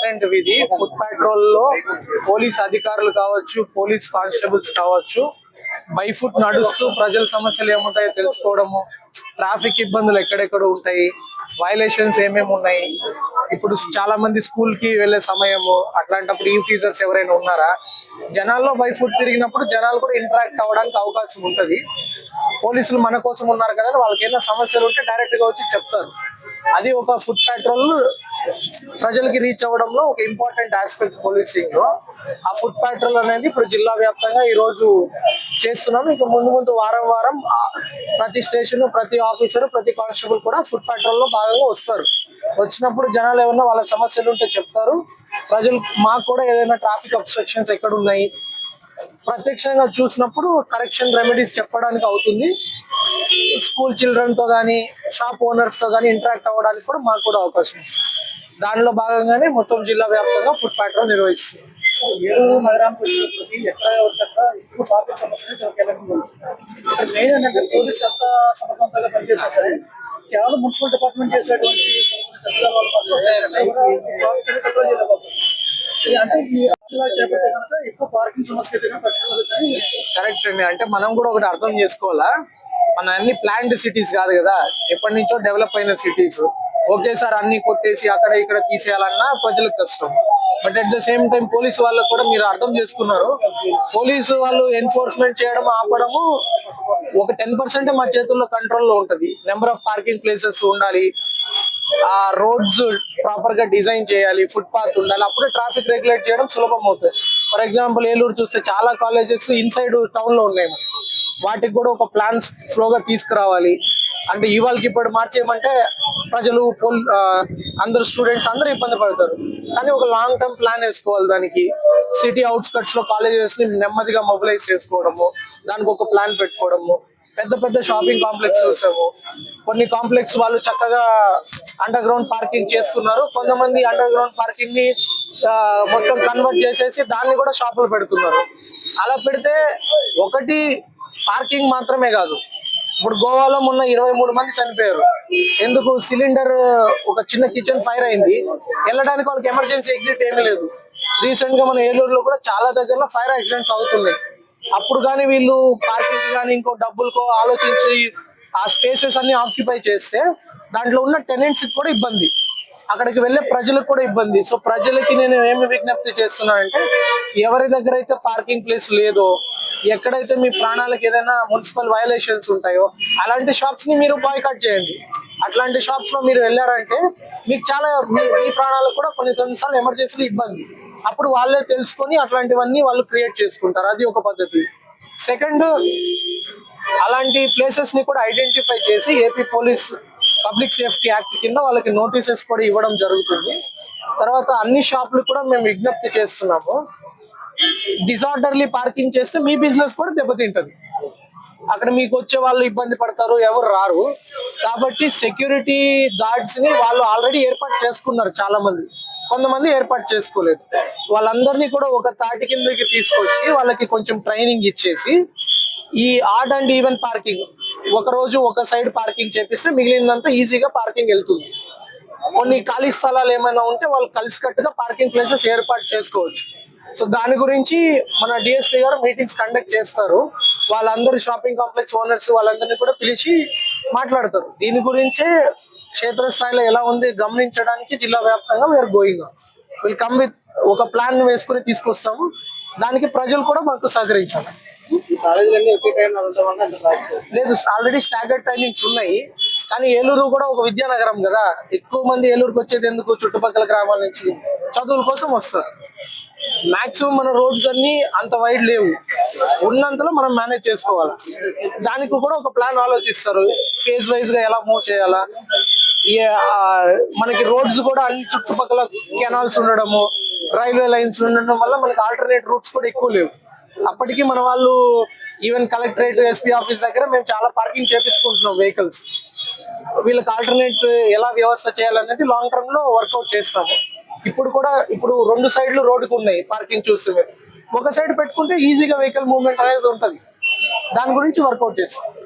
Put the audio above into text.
Important ఇది food petrol లో police అధికారులు కావచ్చు, పోలీస్ కానిస్టేబుల్స్ కావచ్చు, బై ఫుట్ నడుస్తూ ప్రజల సమస్యలు ఏముంటాయో తెలుసుకోవడము, ట్రాఫిక్ ఇబ్బందులు ఎక్కడెక్కడ ఉంటాయి, వైలేషన్స్ ఏమేమి ఉన్నాయి, ఇప్పుడు చాలా మంది స్కూల్ కి వెళ్లే సమయము, అట్లాంటప్పుడు ఈ టీచర్స్ ఎవరైనా ఉన్నారా, జనాల్లో బై ఫుట్ తిరిగినప్పుడు జనాలు కూడా ఇంటరాక్ట్ అవ్వడానికి అవకాశం ఉంటది. పోలీసులు మన కోసం ఉన్నారు కదా, వాళ్ళకి ఏమైనా సమస్యలు ఉంటే డైరెక్ట్ గా వచ్చి చెప్తారు. అది ఒక ఫుడ్ పెట్రోల్ ప్రజలకి రీచ్ అవ్వడంలో ఒక ఇంపార్టెంట్ ఆస్పెక్ట్ పోలీసింగ్ లో. ఆ ఫుడ్ పెట్రోల్ అనేది ఇప్పుడు జిల్లా వ్యాప్తంగా ఈ రోజు చేస్తున్నాం. ఇంకా ముందు ముందు వారం వారం ప్రతి స్టేషన్, ప్రతి ఆఫీసర్, ప్రతి కానిస్టేబుల్ కూడా ఫుడ్ పెట్రోల్ లో భాగంగా వస్తారు. వచ్చినప్పుడు జనాలు ఏమన్నా వాళ్ళ సమస్యలు ఉంటే చెప్తారు. ప్రజలు మాకు కూడా ఏదైనా ట్రాఫిక్ అబ్స్ట్రక్షన్స్ ఎక్కడ ఉన్నాయి ప్రత్యక్షంగా చూసినప్పుడు కరెక్షన్ రెమెడీస్ చెప్పడానికి అవుతుంది. స్కూల్ చిల్డ్రన్ తో గానీ, షాప్ ఓనర్స్ తో గానీ ఇంటరాక్ట్ అవ్వడానికి కూడా మాకు కూడా అవకాశం వస్తుంది. దానిలో భాగంగానే మొత్తం జిల్లా వ్యాప్తంగా ఫుడ్ పెట్రోల్ నిర్వహిస్తుంది. ఏలూరు నగరానికి వచ్చేటప్పటికి ఎక్కడ ఎక్కువ ట్రాఫిక్ సమస్యలు చాలా కీలకంగా ఇక్కడ మెయిన్ ఏంటంటే పోలీసు ఎంత సమర్థవంతంగా పనిచేసినా సరే కేవలం మున్సిపల్ డిపార్ట్మెంట్ చేసేటువంటి కంట్రోల్ చేయలేకపోతుంది. అంటే ఈ అట్లా చేపడితే కనుక ఎక్కువ పార్కింగ్ సమస్య అయితే పరిష్కారం. కరెక్ట్ అండి. అంటే మనం కూడా ఒకటి అర్థం చేసుకోవాలా, మన అన్ని ప్లాండ్ సిటీస్ కాదు కదా, ఎప్పటి నుంచో డెవలప్ అయిన సిటీస్. ఒకేసారి అన్ని కొట్టేసి అక్కడ ఇక్కడ తీసేయాలన్నా ప్రజలకు కష్టం. But at the same time police వాళ్ళకు కూడా మీరు అర్థం చేసుకున్నారు, పోలీసు వాళ్ళు ఎన్ఫోర్స్మెంట్ చేయడం ఆపడము ఒక 10% మా చేతుల్లో కంట్రోల్లో ఉంటది. నెంబర్ ఆఫ్ పార్కింగ్ ప్లేసెస్ ఉండాలి, ఆ రోడ్స్ ప్రాపర్ గా డిజైన్ చేయాలి, ఫుట్ పాత్ ఉండాలి, అప్పుడే ట్రాఫిక్ రెగ్యులేట్ చేయడం సులభం అవుతుంది. ఫర్ ఎగ్జాంపుల్ ఏలూరు చూస్తే చాలా కాలేజెస్ ఇన్సైడ్ టౌన్ లో ఉన్నాయి. వాటికి కూడా ఒక ప్లాన్ స్లోగా తీసుకురావాలి. అంటే ఇవాళకి ఇప్పుడు మార్చేయమంటే ప్రజలు, అందరు స్టూడెంట్స్ అందరూ ఇబ్బంది పడతారు. కానీ ఒక లాంగ్ టర్మ్ ప్లాన్ వేసుకోవాలి. దానికి సిటీ అవుట్స్కట్స్ లో కాలేజెస్ ని నెమ్మదిగా మొబిలైజ్ చేసుకోవడము, దానికి ఒక ప్లాన్ పెట్టుకోవడము. పెద్ద పెద్ద షాపింగ్ కాంప్లెక్స్ చూసాము, కొన్ని కాంప్లెక్స్ వాళ్ళు చక్కగా అండర్ గ్రౌండ్ పార్కింగ్ చేస్తున్నారు. కొంతమంది అండర్ గ్రౌండ్ పార్కింగ్ ని మొత్తం కన్వర్ట్ చేసేసి దాన్ని కూడా షాపులు పెడుతున్నారు. అలా పెడితే ఒకటి పార్కింగ్ మాత్రమే కాదు, ఇప్పుడు గోవాలో మొన్న 23 మంది చనిపోయారు. ఎందుకు? సిలిండర్, ఒక చిన్న కిచెన్ ఫైర్ అయింది, వెళ్ళడానికి వాళ్ళకి ఎమర్జెన్సీ ఎగ్జిట్ ఏమీ లేదు. రీసెంట్ గా మన ఏలూరులో కూడా చాలా దగ్గరలో ఫైర్ యాక్సిడెంట్స్ అవుతున్నాయి. అప్పుడు కానీ వీళ్ళు పార్కింగ్ కానీ ఇంకో డబ్బులకో ఆలోచించి ఆ స్పేసెస్ అన్ని ఆక్యుపై చేస్తే దాంట్లో ఉన్న టెనెంట్స్ కూడా ఇబ్బంది, అక్కడికి వెళ్ళే ప్రజలకు కూడా ఇబ్బంది. సో ప్రజలకి నేను ఏమి విజ్ఞప్తి చేస్తున్నానంటే, ఎవరి దగ్గర అయితే పార్కింగ్ ప్లేస్ లేదో, ఎక్కడైతే మీ ప్రాణాలకు ఏదైనా మున్సిపల్ వైలేషన్స్ ఉంటాయో అలాంటి షాప్స్ ని మీరు బాయ్కాట్ చేయండి. అట్లాంటి షాప్స్ లో మీరు వెళ్ళారంటే మీకు చాలా మీ ప్రాణాలకు కూడా కొన్నిసార్లు ఎమర్జెన్సీ ఇబ్బంది. అప్పుడు వాళ్ళే తెలుసుకొని అట్లాంటివన్నీ వాళ్ళు క్రియేట్ చేసుకుంటారు. అది ఒక పద్ధతి. సెకండ్, అలాంటి ప్లేసెస్ ని కూడా ఐడెంటిఫై చేసి AP police public safety act కింద వాళ్ళకి నోటీసెస్ కూడా ఇవ్వడం జరుగుతుంది. తర్వాత అన్ని షాపులు కూడా మేము విజ్ఞప్తి చేస్తున్నాము, డిసార్డర్లీ పార్కింగ్ చేస్తే మీ బిజినెస్ కూడా దెబ్బతింటది. అక్కడ మీకు వచ్చే వాళ్ళు ఇబ్బంది పడతారు, ఎవరు రారు. కాబట్టి సెక్యూరిటీ గార్డ్స్ ని వాళ్ళు ఆల్రెడీ ఏర్పాటు చేసుకున్నారు చాలా మంది, కొంతమంది ఏర్పాటు చేసుకోలేదు. వాళ్ళందరినీ కూడా ఒక తాటి కిందకి తీసుకొచ్చి వాళ్ళకి కొంచెం ట్రైనింగ్ ఇచ్చేసి ఈ ఆడ్ అండ్ ఈవెన్ పార్కింగ్, ఒక రోజు ఒక సైడ్ పార్కింగ్ చేపిస్తే మిగిలిందంతా ఈజీగా పార్కింగ్ వెళ్తుంది. కొన్ని ఖాళీ స్థలాలు ఏమైనా ఉంటే వాళ్ళు కలిసికట్టుగా పార్కింగ్ ప్లేసెస్ ఏర్పాటు చేసుకోవచ్చు. సో దాని గురించి మన డిఎస్పీ గారు మీటింగ్స్ కండక్ట్ చేస్తారు. వాళ్ళందరూ షాపింగ్ కాంప్లెక్స్ ఓనర్స్ వాళ్ళందరినీ కూడా పిలిచి మాట్లాడతారు. దీని గురించే క్షేత్రస్థాయిలో ఎలా ఉంది గమనించడానికి జిల్లా వ్యాప్తంగా we are going. Will come with ఒక ప్లాన్ వేసుకుని తీసుకొస్తాము. దానికి ప్రజలు కూడా మాకు సహకరించాలి. లేదు, ఆల్రెడీ స్టాగర్డ్ టైమింగ్స్ ఉన్నాయి. కానీ ఏలూరు కూడా ఒక విద్యానగరం కదా, ఎక్కువ మంది ఏలూరుకి వచ్చేది ఎందుకు? చుట్టుపక్కల గ్రామాల నుంచి చదువుల కోసం వస్తారు. మాక్సిమం మన రోడ్స్ అన్ని అంత వైడ్ లేవు, ఉన్నంతలో మనం మేనేజ్ చేసుకోవాలి. దానికి కూడా ఒక ప్లాన్ ఆలోచిస్తారు, ఫేజ్ వైజ్ గా ఎలా మూవ్ చేయాలా. మనకి రోడ్స్ కూడా అన్ని చుట్టుపక్కల కెనాల్స్ ఉండడము, రైల్వే లైన్స్ ఉండడం వల్ల మనకి ఆల్టర్నేట్ రూట్స్ కూడా ఎక్కువ లేవు. అప్పటికి మన వాళ్ళు ఈవెన్ కలెక్టరేట్, ఎస్పీ ఆఫీస్ దగ్గర మేము చాలా పార్కింగ్ చేపించుకుంటున్నాం వెహికల్స్. వీళ్ళకి ఆల్టర్నేట్ ఎలా వ్యవస్థ చేయాలనేది లాంగ్ టర్మ్ లో వర్కౌట్ చేస్తాము. ఇప్పుడు 2 సైడ్లు రోడ్డుకు ఉన్నాయి పార్కింగ్ చూస్తే, ఒక సైడ్ పెట్టుకుంటే ఈజీగా వెహికల్ మూవ్మెంట్ అనేది ఉంటది. దాని గురించి వర్కౌట్ చేస్తాం.